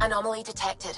Anomaly detected.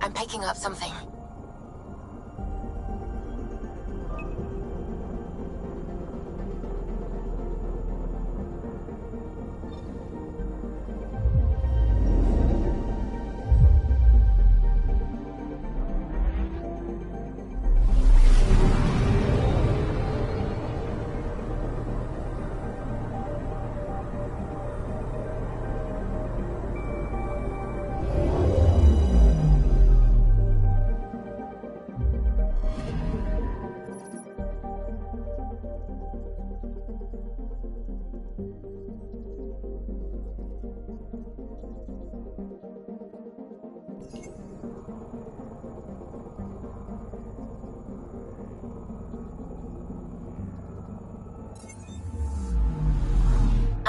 I'm picking up something.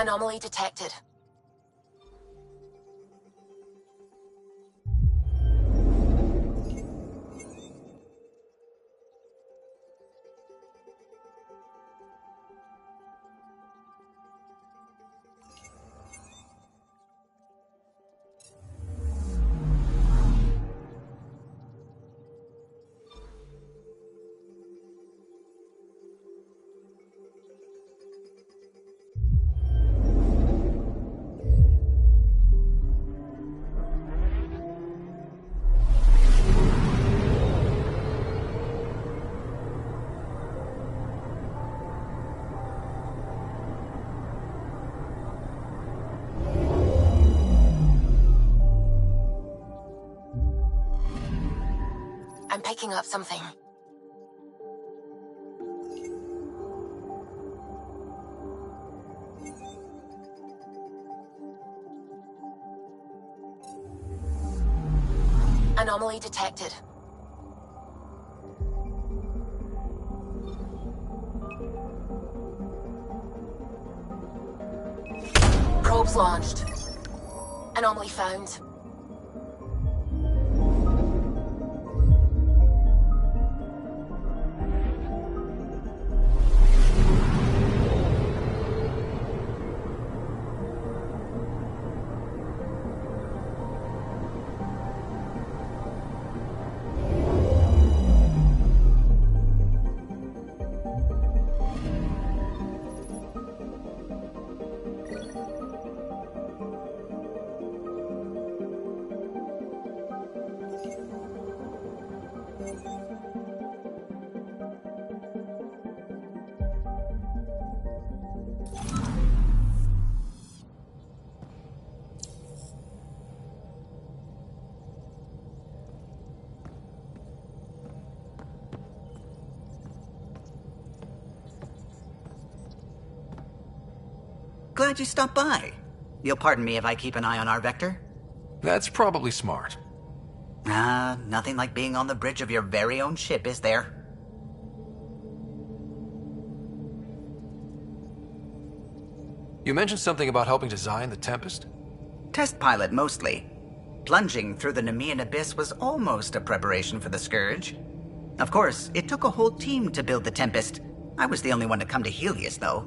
Anomaly detected. I'm picking up something. Anomaly detected. Probes launched. Anomaly found. Glad you stopped by. You'll pardon me if I keep an eye on our vector? That's probably smart. Nothing like being on the bridge of your very own ship, is there? You mentioned something about helping design the Tempest? Test pilot, mostly. Plunging through the Nemean abyss was almost a preparation for the Scourge. Of course, it took a whole team to build the Tempest. I was the only one to come to Helios, though.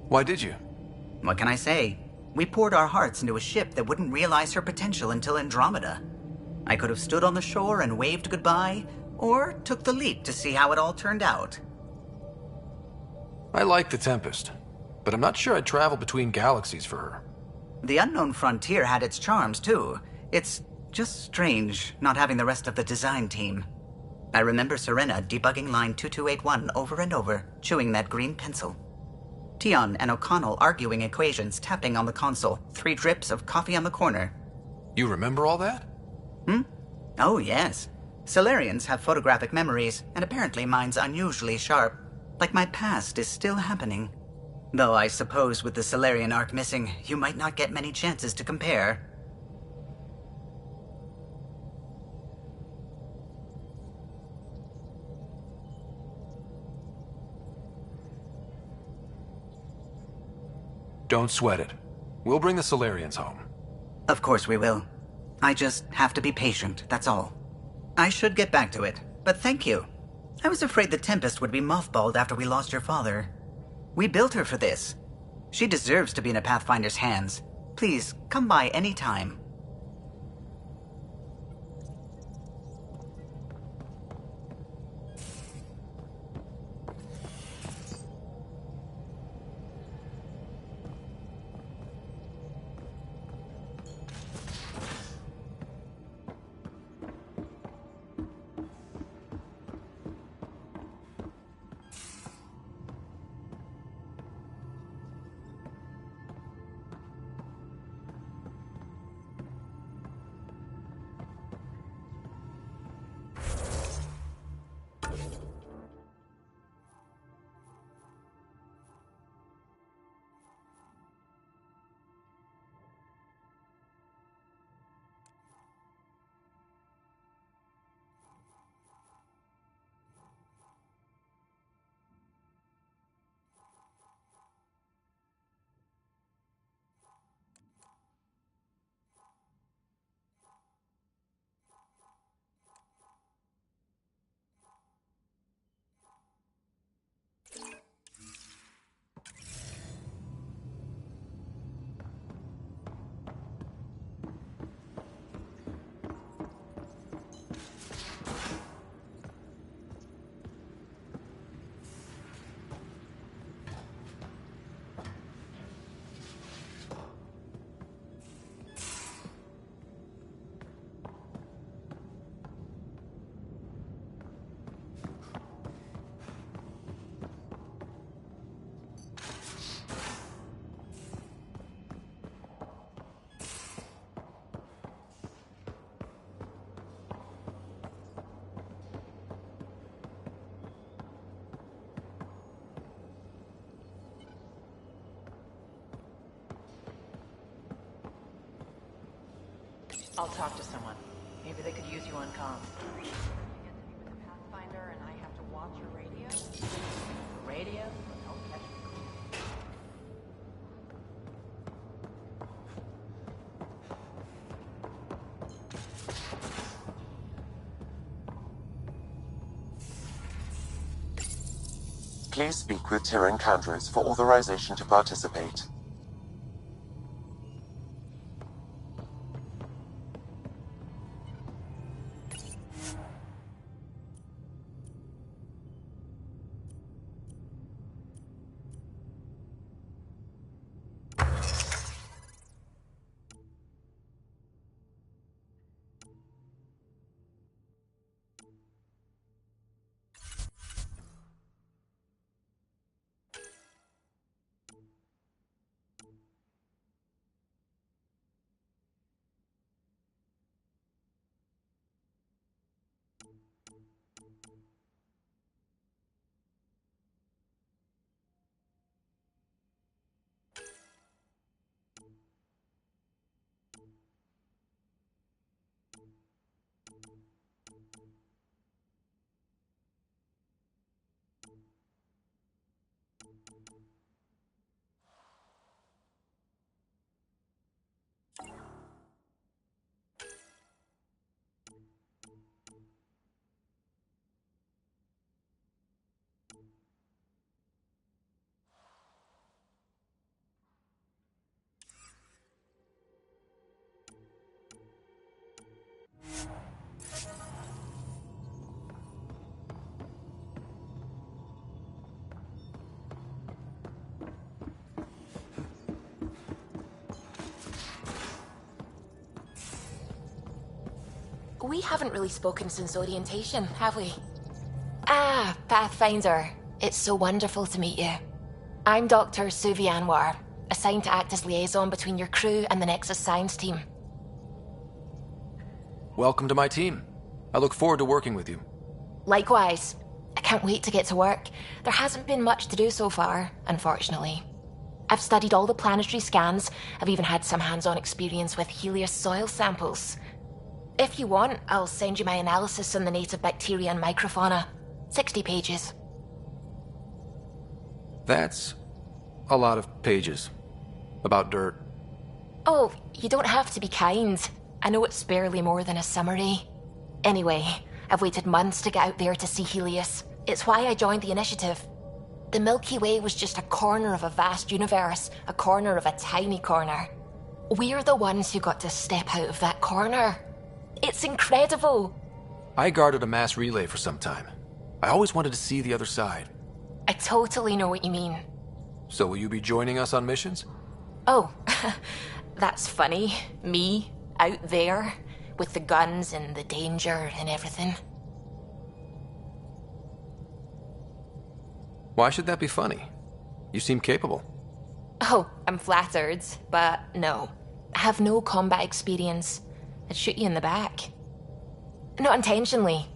Why did you? What can I say? We poured our hearts into a ship that wouldn't realize her potential until Andromeda. I could have stood on the shore and waved goodbye, or took the leap to see how it all turned out. I like the Tempest, but I'm not sure I'd travel between galaxies for her. The unknown frontier had its charms, too. It's just strange not having the rest of the design team. I remember Serena debugging line 2281 over and over, chewing that green pencil. Tion and O'Connell arguing equations, tapping on the console, 3 drips of coffee on the corner. You remember all that? Oh, yes. Solarians have photographic memories, and apparently mine's unusually sharp. Like my past is still happening. Though I suppose with the Solarian arc missing, you might not get many chances to compare. Don't sweat it. We'll bring the Solarians home. Of course we will. I just have to be patient, that's all. I should get back to it, but thank you. I was afraid the Tempest would be mothballed after we lost your father. We built her for this. She deserves to be in a Pathfinder's hands. Please, come by any time. I'll talk to someone. Maybe they could use you on comms. You get to me with the Pathfinder and I have to watch your radio? Radio? Don't catch me. Please speak with Terra Encounters for authorization to participate. We haven't really spoken since orientation, have we? Ah, Pathfinder. It's so wonderful to meet you. I'm Dr. Suvi Anwar, assigned to act as liaison between your crew and the Nexus science team. Welcome to my team. I look forward to working with you. Likewise. I can't wait to get to work. There hasn't been much to do so far, unfortunately. I've studied all the planetary scans. I've even had some hands-on experience with Helios soil samples. If you want, I'll send you my analysis on the native bacteria and microfauna. 60 pages. That's a lot of pages. About dirt. Oh, you don't have to be kind. I know it's barely more than a summary. Anyway, I've waited months to get out there to see Helios. It's why I joined the initiative. The Milky Way was just a corner of a vast universe, a corner of a tiny corner. We're the ones who got to step out of that corner. It's incredible. I guarded a mass relay for some time. I always wanted to see the other side. I totally know what you mean. So will you be joining us on missions? Oh, that's funny. Me, out there, with the guns and the danger and everything. Why should that be funny? You seem capable. Oh, I'm flattered, but no. I have no combat experience. I'd shoot you in the back. Not intentionally,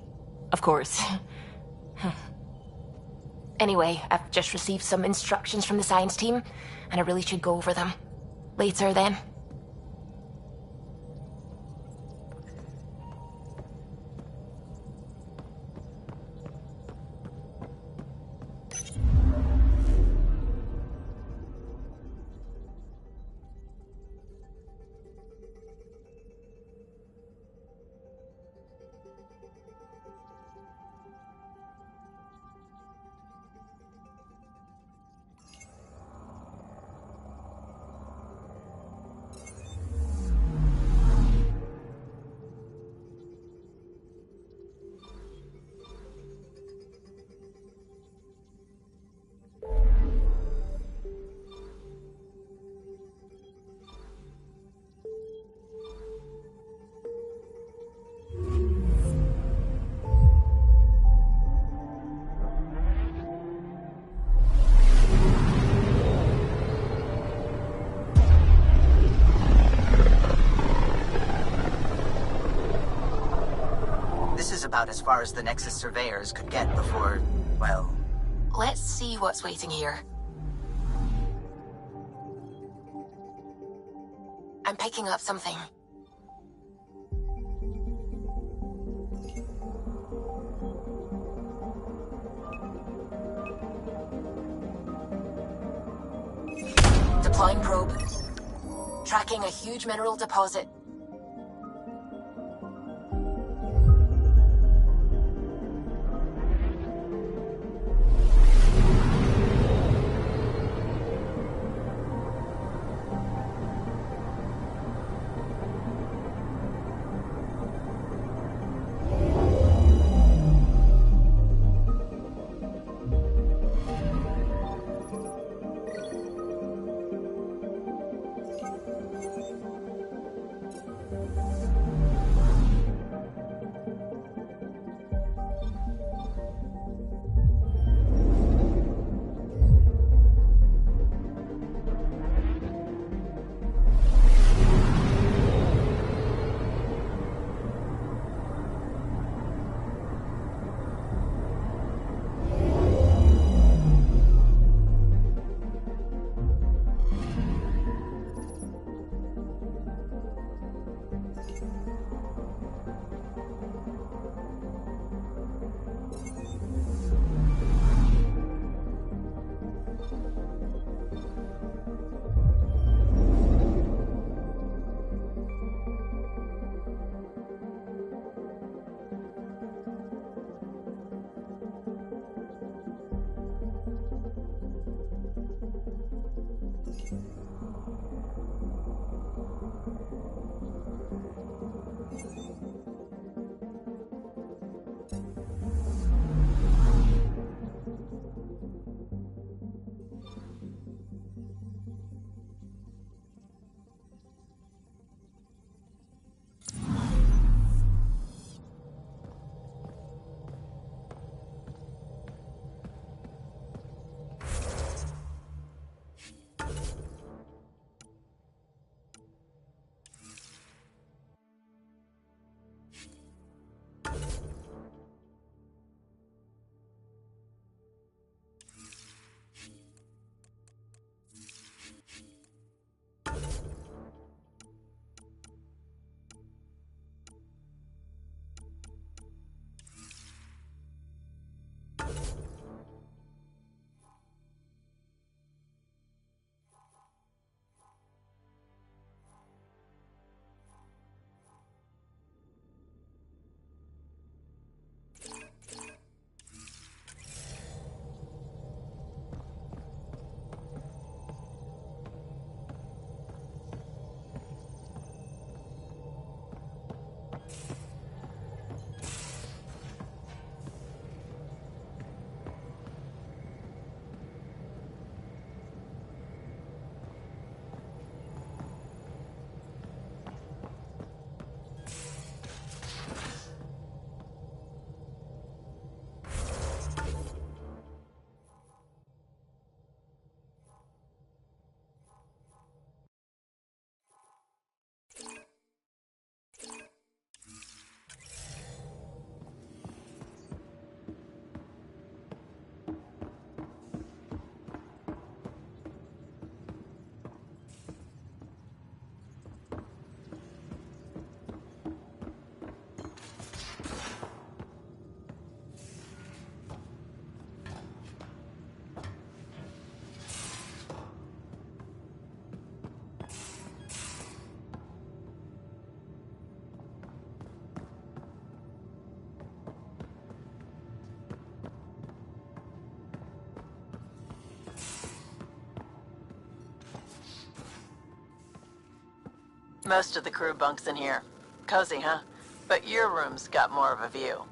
of course. Anyway, I've just received some instructions from the science team, and I really should go over them. Later, then. This is about as far as the Nexus surveyors could get before, well... Let's see what's waiting here. I'm picking up something. Deploying probe. Tracking a huge mineral deposit. Most of the crew bunks in here. Cozy, huh? But your room's got more of a view.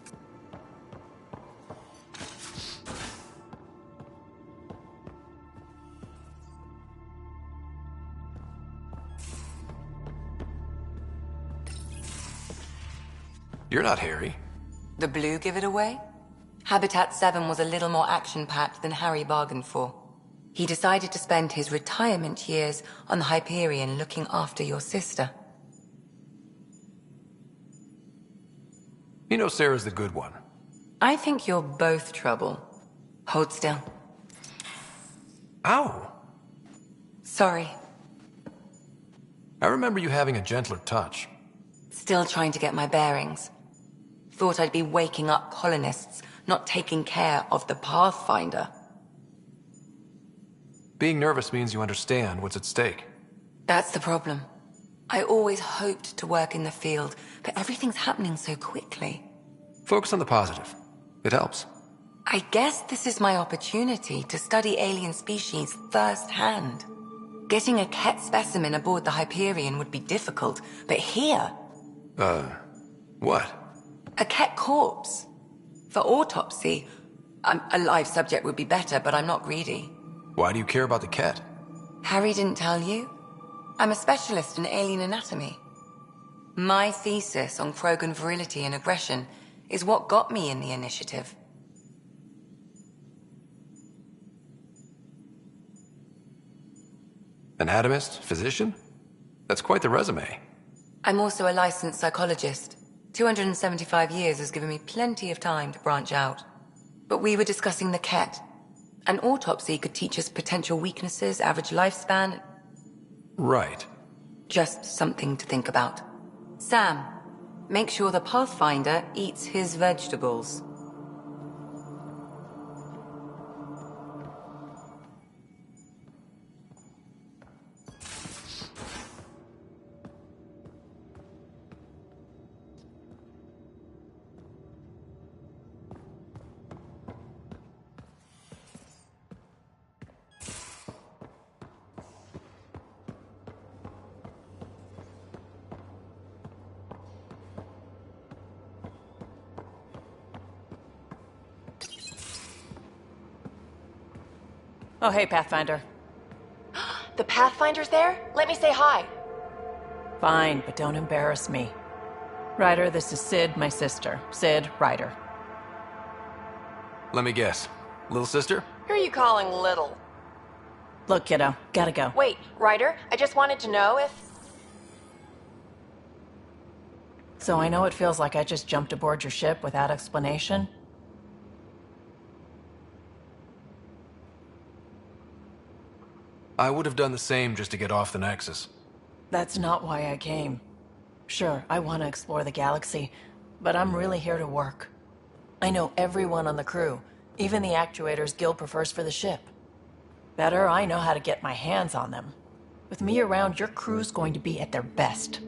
You're not Harry. The blue give it away? Habitat 7 was a little more action-packed than Harry bargained for. He decided to spend his retirement years on the Hyperion looking after your sister. You know Sarah's the good one. I think you're both trouble. Hold still. Ow! Sorry. I remember you having a gentler touch. Still trying to get my bearings. Thought I'd be waking up colonists, not taking care of the Pathfinder. Being nervous means you understand what's at stake. That's the problem. I always hoped to work in the field, but everything's happening so quickly. Focus on the positive. It helps. I guess this is my opportunity to study alien species firsthand. Getting a Ket specimen aboard the Hyperion would be difficult, but here... What? A Ket corpse. For autopsy, a live subject would be better, but I'm not greedy. Why do you care about the Ket? Harry didn't tell you? I'm a specialist in alien anatomy. My thesis on Krogan virility and aggression is what got me in the initiative. Anatomist? Physician? That's quite the resume. I'm also a licensed psychologist. 275 years has given me plenty of time to branch out. But we were discussing the Ket. An autopsy could teach us potential weaknesses, average lifespan. Right. Just something to think about. Sam, make sure the Pathfinder eats his vegetables. Oh, hey, Pathfinder. The Pathfinder's there? Let me say hi. Fine, but don't embarrass me. Ryder, this is Sid, my sister. Sid, Ryder. Let me guess. Little sister? Who are you calling little? Look, kiddo, gotta go. Wait, Ryder, I just wanted to know if... So I know it feels like I just jumped aboard your ship without explanation. I would have done the same just to get off the Nexus. That's not why I came. Sure, I want to explore the galaxy, but I'm really here to work. I know everyone on the crew, even the actuators Gil prefers for the ship. Better, I know how to get my hands on them. With me around, your crew's going to be at their best.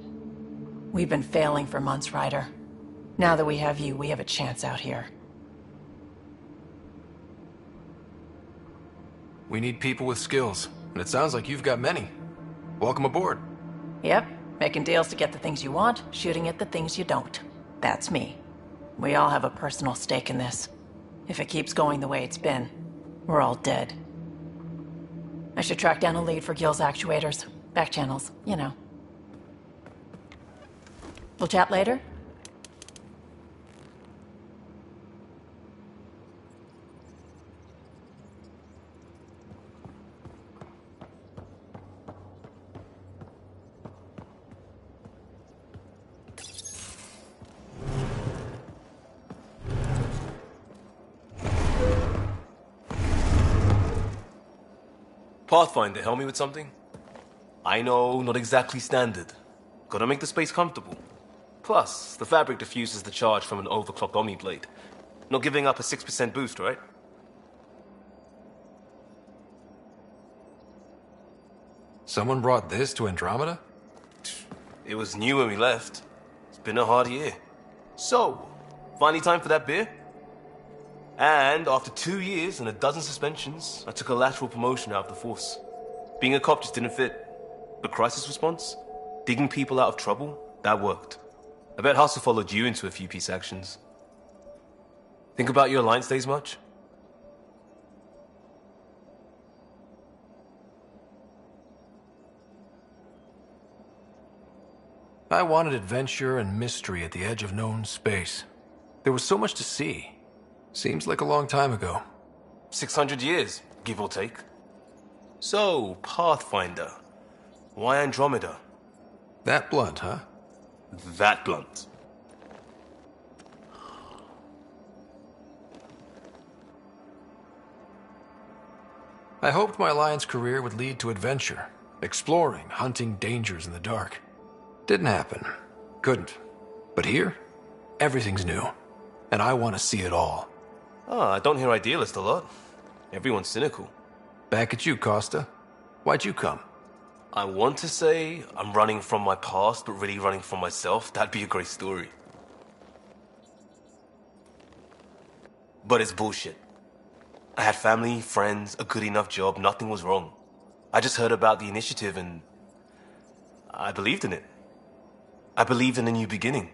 We've been failing for months, Ryder. Now that we have you, we have a chance out here. We need people with skills, and it sounds like you've got many. Welcome aboard. Yep, making deals to get the things you want, shooting at the things you don't. That's me. We all have a personal stake in this. If it keeps going the way it's been, we're all dead. I should track down a lead for Gil's actuators. Back channels, you know. We'll chat later? Pathfinder, help me with something? I know, not exactly standard. Gotta make the space comfortable. Plus, the fabric diffuses the charge from an overclocked Omniblade. Not giving up a 6% boost, right? Someone brought this to Andromeda? It was new when we left. It's been a hard year. So, finally time for that beer? And after 2 years and a dozen suspensions, I took a lateral promotion out of the force. Being a cop just didn't fit. But crisis response? Digging people out of trouble, that worked. I bet Hustle followed you into a few peace actions. Think about your Alliance days much? I wanted adventure and mystery at the edge of known space. There was so much to see. Seems like a long time ago. 600 years, give or take. So, Pathfinder. Why Andromeda? That blunt, huh? That blunt. I hoped my Alliance career would lead to adventure, exploring, hunting dangers in the dark. Didn't happen. Couldn't. But here, everything's new. And I want to see it all. Ah, I don't hear idealist a lot. Everyone's cynical. Back at you, Costa. Why'd you come? I want to say I'm running from my past, but really running from myself. That'd be a great story. But it's bullshit. I had family, friends, a good enough job, nothing was wrong. I just heard about the initiative and I believed in it. I believed in a new beginning.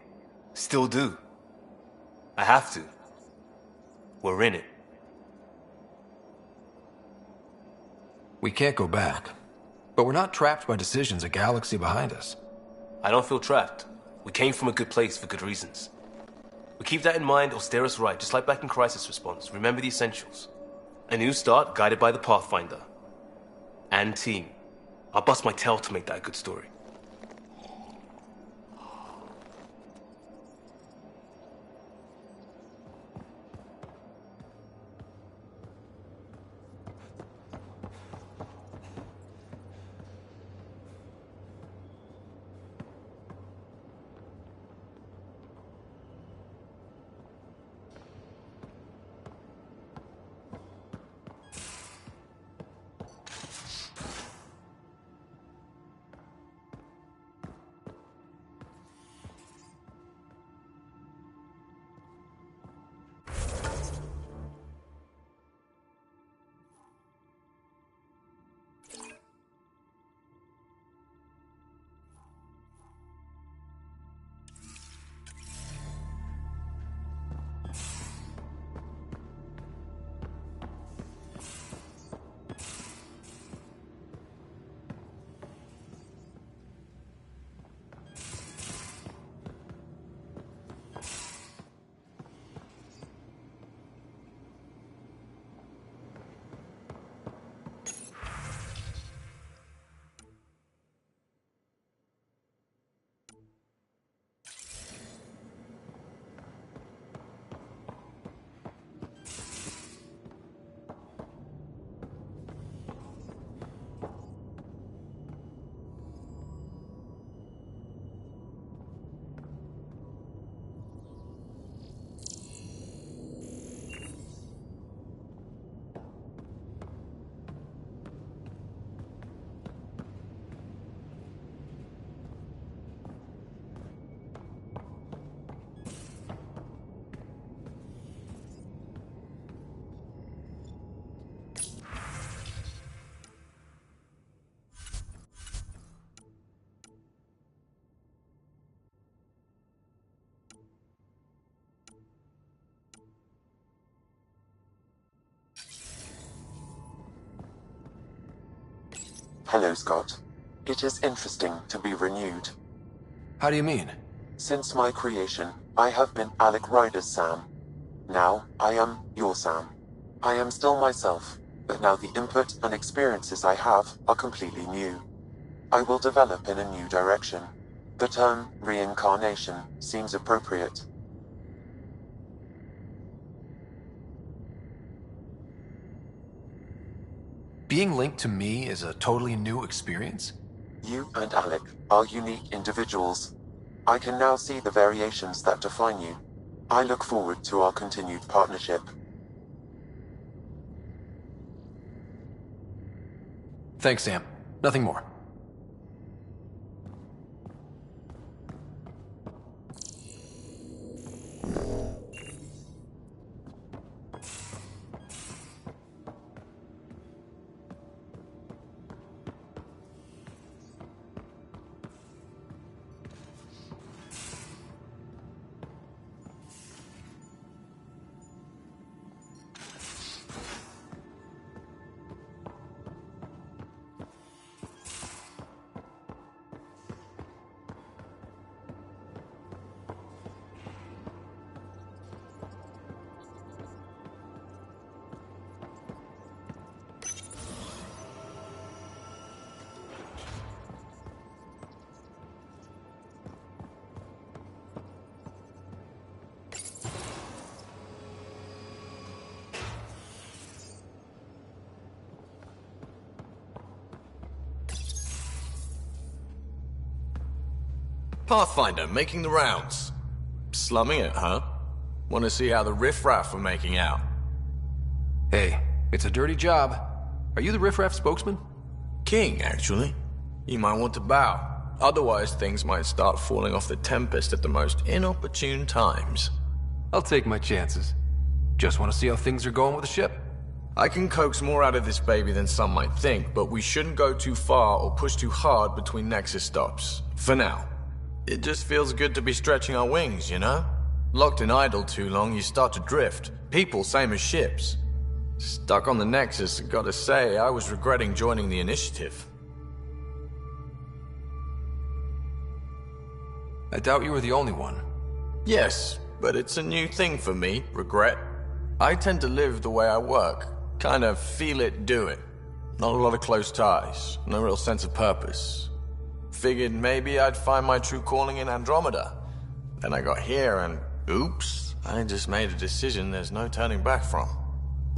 Still do. I have to. We're in it. We can't go back. But we're not trapped by decisions a galaxy behind us. I don't feel trapped. We came from a good place for good reasons. We keep that in mind or steer us right, just like back in Crisis Response. Remember the essentials. A new start guided by the Pathfinder. And team. I'll bust my tail to make that a good story. Hello, Scott. It is interesting to be renewed. How do you mean? Since my creation, I have been Alec Ryder's Sam. Now, I am your Sam. I am still myself, but now the input and experiences I have are completely new. I will develop in a new direction. The term reincarnation seems appropriate. Being linked to me is a totally new experience? You and Alec are unique individuals. I can now see the variations that define you. I look forward to our continued partnership. Thanks, Sam. Nothing more. Pathfinder, making the rounds. Slumming it, huh? Want to see how the riffraff are making out? Hey, it's a dirty job. Are you the riffraff spokesman? King, actually. You might want to bow. Otherwise, things might start falling off the Tempest at the most inopportune times. I'll take my chances. Just want to see how things are going with the ship. I can coax more out of this baby than some might think, but we shouldn't go too far or push too hard between Nexus stops. For now. It just feels good to be stretching our wings, you know? Locked in idle too long, you start to drift. People, same as ships. Stuck on the Nexus, gotta say, I was regretting joining the Initiative. I doubt you were the only one. Yes, but it's a new thing for me, regret. I tend to live the way I work. Kind of feel it, do it. Not a lot of close ties, no real sense of purpose. Figured maybe I'd find my true calling in Andromeda. Then I got here and, oops, I just made a decision there's no turning back from.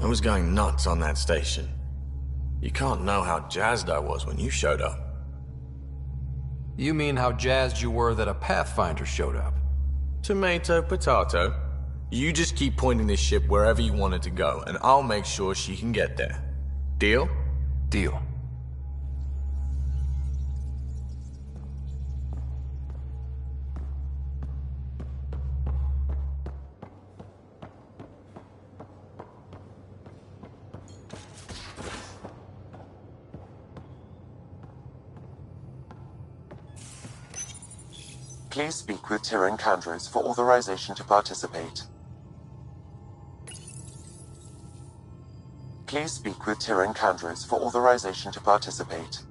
I was going nuts on that station. You can't know how jazzed I was when you showed up. You mean how jazzed you were that a Pathfinder showed up? Tomato, potato. You just keep pointing this ship wherever you want it to go, and I'll make sure she can get there. Deal? Deal. Please speak with Tyrion Candros for authorization to participate. Please speak with Tyrion Candros for authorization to participate.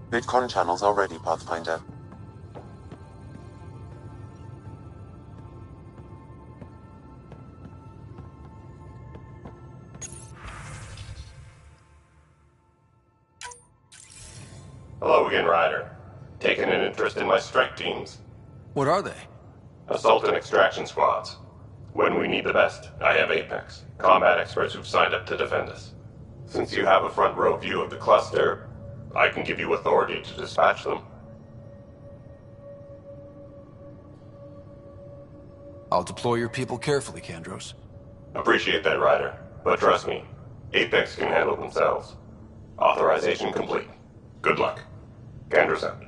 VidCon channels are ready, Pathfinder. Hello again, Ryder. Taking an interest in my strike teams. What are they? Assault and extraction squads. When we need the best, I have Apex, combat experts who've signed up to defend us. Since you have a front row view of the cluster, I can give you authority to dispatch them. I'll deploy your people carefully, Kandros. Appreciate that, Ryder. But trust me, Apex can handle themselves. Authorization complete. Good luck. Kandros out.